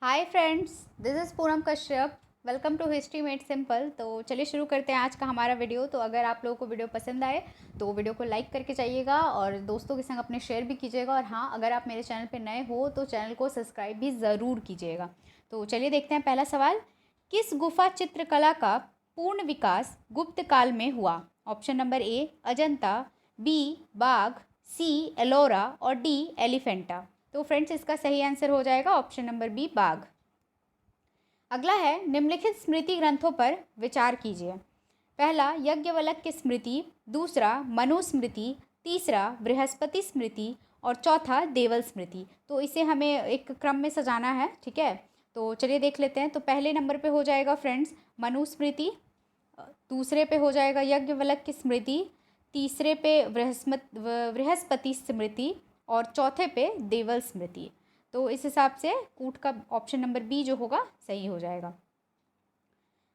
Hi friends, this is Poonam Kashyap. Welcome to history made simple. तो चलिए शुरू करते हैं आज का हमारा वीडियो। तो अगर आप लोगों को वीडियो पसंद आए तो वीडियो को लाइक करके जाइएगा और दोस्तों के संग अपने शेयर भी कीजिएगा। और हाँ, अगर आप मेरे चैनल पर नए हो तो चैनल को सब्सक्राइब भी ज़रूर कीजिएगा। तो चलिए देखते हैं पहला सवाल। किस गुफा चित्रकला का पूर्ण विकास गुप्त काल में हुआ? Option number A Ajanta, B Bagh, C Ellora और डी एलिफेंटा। तो फ्रेंड्स, इसका सही आंसर हो जाएगा ऑप्शन नंबर बी बाघ। अगला है निम्नलिखित स्मृति ग्रंथों पर विचार कीजिए। पहला यज्ञवल्क्य की स्मृति, दूसरा मनुस्मृति, तीसरा बृहस्पति स्मृति और चौथा देवल स्मृति। तो इसे हमें एक क्रम में सजाना है, ठीक है। तो चलिए देख लेते हैं। तो पहले नंबर पे हो जाएगा फ्रेंड्स मनुस्मृति, दूसरे पे हो जाएगा यज्ञवल्क्य की स्मृति, तीसरे पे बृहस्पति स्मृति और चौथे पे देवल स्मृति। तो इस हिसाब से कूट का ऑप्शन नंबर बी जो होगा सही हो जाएगा।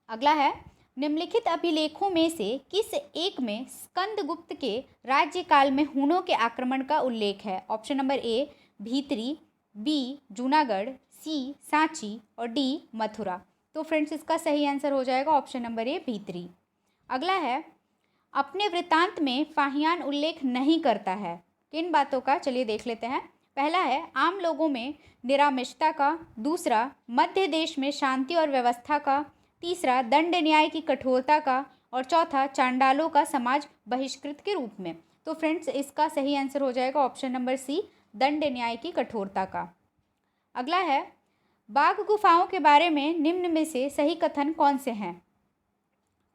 अगला है निम्नलिखित अभिलेखों में से किस एक में स्कंदगुप्त के राज्यकाल में हुनों के आक्रमण का उल्लेख है? ऑप्शन नंबर ए भीतरी, बी जूनागढ़, सी सांची और डी मथुरा। तो फ्रेंड्स, इसका सही आंसर हो जाएगा ऑप्शन नंबर ए भीतरी। अगला है अपने वृत्तांत में फाहियान उल्लेख नहीं करता है, किन बातों का? चलिए देख लेते हैं। पहला है आम लोगों में निरामिषता का, दूसरा मध्य देश में शांति और व्यवस्था का, तीसरा दंड न्याय की कठोरता का और चौथा चांडालों का समाज बहिष्कृत के रूप में। तो फ्रेंड्स, इसका सही आंसर हो जाएगा ऑप्शन नंबर सी दंड न्याय की कठोरता का। अगला है बाघ गुफाओं के बारे में निम्न में से सही कथन कौन से हैं?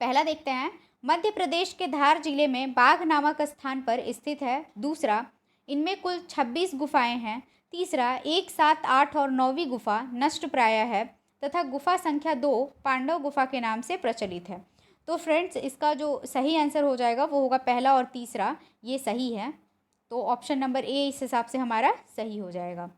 पहला देखते हैं, मध्य प्रदेश के धार जिले में बाघ नामक स्थान पर स्थित है। दूसरा, इनमें कुल 26 गुफाएं हैं। तीसरा, 1, 7, 8 और 9वीं गुफा नष्ट प्राय है तथा गुफा संख्या 2 पांडव गुफा के नाम से प्रचलित है। तो फ्रेंड्स, इसका जो सही आंसर हो जाएगा वो होगा पहला और तीसरा, ये सही है। तो ऑप्शन नंबर ए इस हिसाब से हमारा सही हो जाएगा।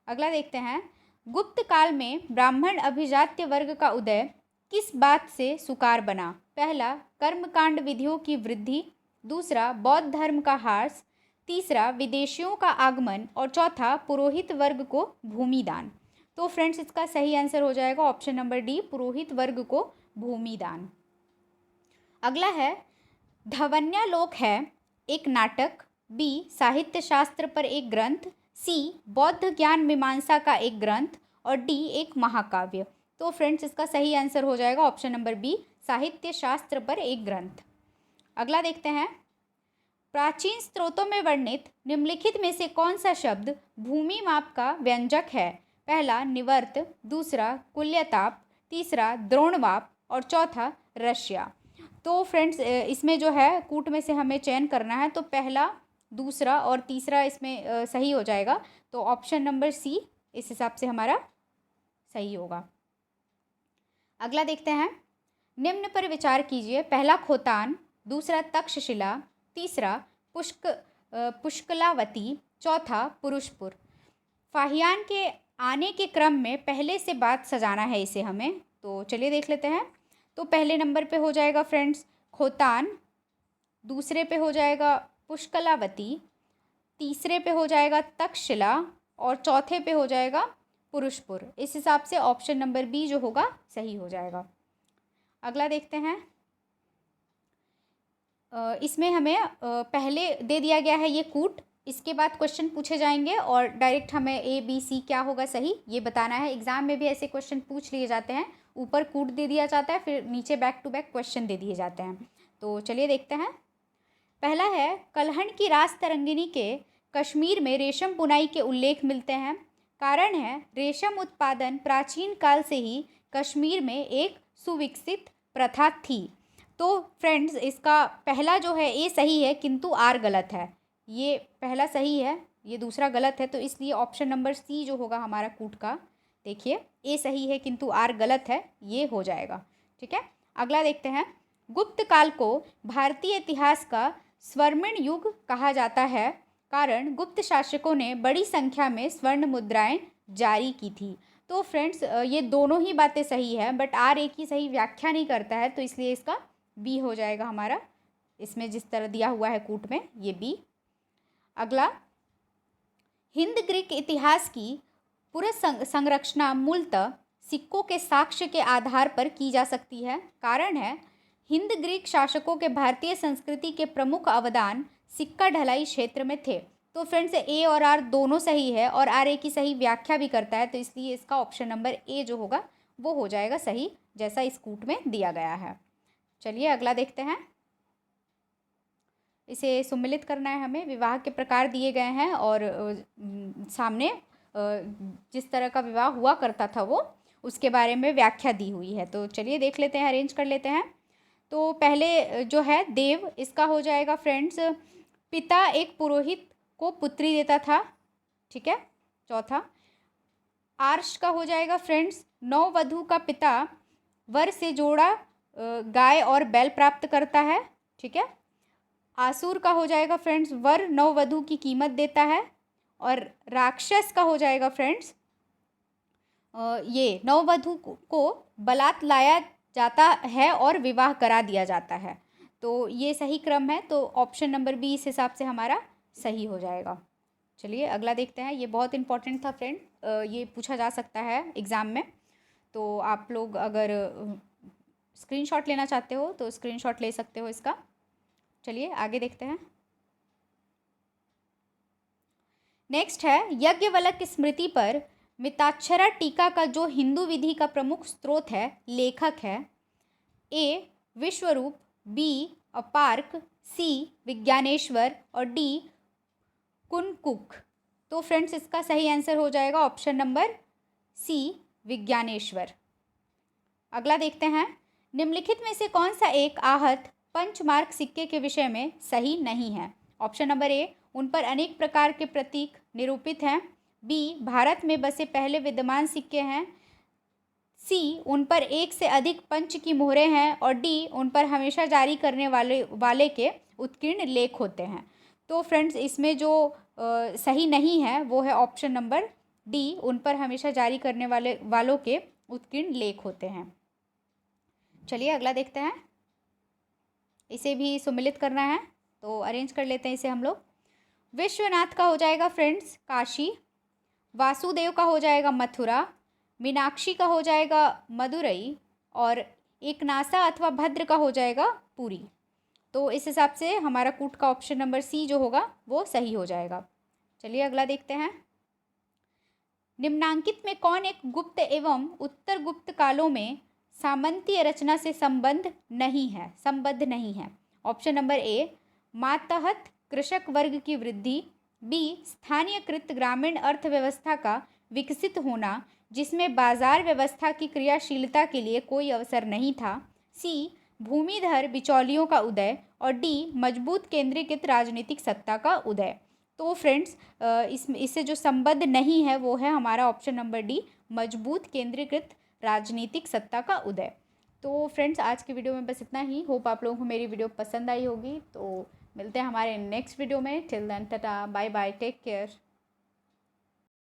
अगला देखते हैं, गुप्त काल में ब्राह्मण अभिजात्य वर्ग का उदय किस बात से सुकार बना? पहला कर्मकांड विधियों की वृद्धि, दूसरा बौद्ध धर्म का ह्रास, तीसरा विदेशियों का आगमन और चौथा पुरोहित वर्ग को भूमि दान। तो फ्रेंड्स, इसका सही आंसर हो जाएगा ऑप्शन नंबर डी पुरोहित वर्ग को भूमि दान। अगला है धवन्यालोक है एक नाटक, बी साहित्य शास्त्र पर एक ग्रंथ, सी बौद्ध ज्ञान मीमांसा का एक ग्रंथ और डी एक महाकाव्य। तो फ्रेंड्स, इसका सही आंसर हो जाएगा ऑप्शन नंबर बी साहित्य शास्त्र पर एक ग्रंथ। अगला देखते हैं, प्राचीन स्रोतों में वर्णित निम्नलिखित में से कौन सा शब्द भूमि माप का व्यंजक है? पहला निवर्त, दूसरा कुल्यताप, तीसरा द्रोणवाप और चौथा रशिया। तो फ्रेंड्स, इसमें जो है कूट में से हमें चयन करना है। तो पहला, दूसरा और तीसरा इसमें सही हो जाएगा। तो ऑप्शन नंबर सी इस हिसाब से हमारा सही होगा। अगला देखते हैं, निम्न पर विचार कीजिए। पहला खोतान, दूसरा तक्षशिला, तीसरा पुष्कलावती, चौथा पुरुषपुर। फाहियान के आने के क्रम में पहले से बात सजाना है इसे हमें। तो चलिए देख लेते हैं। तो पहले नंबर पे हो जाएगा फ्रेंड्स खोतान, दूसरे पे हो जाएगा पुष्कलावती, तीसरे पे हो जाएगा तक्षशिला और चौथे पे हो जाएगा पुरुषपुर। इस हिसाब से ऑप्शन नंबर बी जो होगा सही हो जाएगा। अगला देखते हैं, इसमें हमें पहले दे दिया गया है ये कूट, इसके बाद क्वेश्चन पूछे जाएंगे और डायरेक्ट हमें ए बी सी क्या होगा सही ये बताना है। एग्जाम में भी ऐसे क्वेश्चन पूछ लिए जाते हैं, ऊपर कूट दे दिया जाता है, फिर नीचे बैक टू बैक क्वेश्चन दे दिए जाते हैं। तो चलिए देखते हैं। पहला है, कलहण की रास तरंगिनी के कश्मीर में रेशम बुनाई के उल्लेख मिलते हैं। कारण है रेशम उत्पादन प्राचीन काल से ही कश्मीर में एक सुविकसित प्रथा थी। तो फ्रेंड्स, इसका पहला जो है ए सही है किंतु आर गलत है। ये पहला सही है, ये दूसरा गलत है। तो इसलिए ऑप्शन नंबर सी जो होगा हमारा कूट का, देखिए ए सही है किंतु आर गलत है, ये हो जाएगा, ठीक है। अगला देखते हैं, गुप्त काल को भारतीय इतिहास का स्वर्णिम युग कहा जाता है। कारण गुप्त शासकों ने बड़ी संख्या में स्वर्ण मुद्राएं जारी की थी। तो फ्रेंड्स, ये दोनों ही बातें सही है, बट आर एक ही सही व्याख्या नहीं करता है, तो इसलिए इसका बी हो जाएगा हमारा, इसमें जिस तरह दिया हुआ है कूट में, ये बी। अगला, हिंद ग्रीक इतिहास की संरचना मूलतः सिक्कों के साक्ष्य के आधार पर की जा सकती है। कारण है, हिंद ग्रीक शासकों के भारतीय संस्कृति के प्रमुख अवदान सिक्का ढलाई क्षेत्र में थे। तो फ्रेंड्स, ए और आर दोनों सही है और आर ए की सही व्याख्या भी करता है, तो इसलिए इसका ऑप्शन नंबर ए जो होगा वो हो जाएगा सही, जैसा इस कूट में दिया गया है। चलिए अगला देखते हैं। इसे सुम्मिलित करना है हमें। विवाह के प्रकार दिए गए हैं और सामने जिस तरह का विवाह हुआ करता था वो उसके बारे में व्याख्या दी हुई है। तो चलिए देख लेते हैं, अरेंज कर लेते हैं। तो पहले जो है देव, इसका हो जाएगा फ्रेंड्स, पिता एक पुरोहित को पुत्री देता था, ठीक है। चौथा, आर्ष का हो जाएगा फ्रेंड्स, नववधू का पिता वर से जोड़ा गाय और बैल प्राप्त करता है, ठीक है। आसुर का हो जाएगा फ्रेंड्स, वर नववधू की कीमत देता है। और राक्षस का हो जाएगा फ्रेंड्स, ये नववधू को बलात् लाया जाता है और विवाह करा दिया जाता है। तो ये सही क्रम है, तो ऑप्शन नंबर बी इस हिसाब से हमारा सही हो जाएगा। चलिए अगला देखते हैं। ये बहुत इंपॉर्टेंट था फ्रेंड, ये पूछा जा सकता है एग्ज़ाम में, तो आप लोग अगर स्क्रीनशॉट लेना चाहते हो तो स्क्रीनशॉट ले सकते हो इसका। चलिए आगे देखते हैं। नेक्स्ट है, यज्ञवल्क की स्मृति पर मिताक्षरा टीका का जो हिंदू विधि का प्रमुख स्रोत है, लेखक है। ए विश्वरूप, बी अपार्क, सी विज्ञानेश्वर और डी कुनकुक। तो फ्रेंड्स, इसका सही आंसर हो जाएगा ऑप्शन नंबर सी विज्ञानेश्वर। अगला देखते हैं। निम्नलिखित में से कौन सा एक आहत पंचमार्क सिक्के के विषय में सही नहीं है? ऑप्शन नंबर ए, उन पर अनेक प्रकार के प्रतीक निरूपित हैं। बी, भारत में बसे पहले विद्यमान सिक्के हैं। सी, उन पर एक से अधिक पंच की मोहरें हैं। और डी, उन पर हमेशा जारी करने वाले के उत्कीर्ण लेख होते हैं। तो फ्रेंड्स, इसमें जो सही नहीं है वो है ऑप्शन नंबर डी, उन पर हमेशा जारी करने वालों के उत्कीर्ण लेख होते हैं। चलिए अगला देखते हैं। इसे भी सुमिलित करना है, तो अरेंज कर लेते हैं इसे हम लोग। विश्वनाथ का हो जाएगा फ्रेंड्स काशी, वासुदेव का हो जाएगा मथुरा, मीनाक्षी का हो जाएगा मदुरई और एकनासा अथवा भद्र का हो जाएगा पुरी। तो इस हिसाब से हमारा कूट का ऑप्शन नंबर सी जो होगा वो सही हो जाएगा। चलिए अगला देखते हैं। निम्नांकित में कौन एक गुप्त एवं उत्तर गुप्त कालों में सामंतीय रचना से संबद्ध नहीं है? ऑप्शन नंबर ए, मातहत कृषक वर्ग की वृद्धि, बी, स्थानीयकृत ग्रामीण अर्थव्यवस्था का विकसित होना जिसमें बाजार व्यवस्था की क्रियाशीलता के लिए कोई अवसर नहीं था, सी, भूमिधर बिचौलियों का उदय और डी, मजबूत केंद्रीकृत राजनीतिक सत्ता का उदय। तो फ्रेंड्स, इससे जो संबद्ध नहीं है वो है हमारा ऑप्शन नंबर डी, मजबूत केंद्रीकृत राजनीतिक सत्ता का उदय। तो फ्रेंड्स, आज की वीडियो में बस इतना ही। होप आप लोगों को मेरी वीडियो पसंद आई होगी। तो मिलते हैं हमारे नेक्स्ट वीडियो में। Till then tata, bye bye, take care.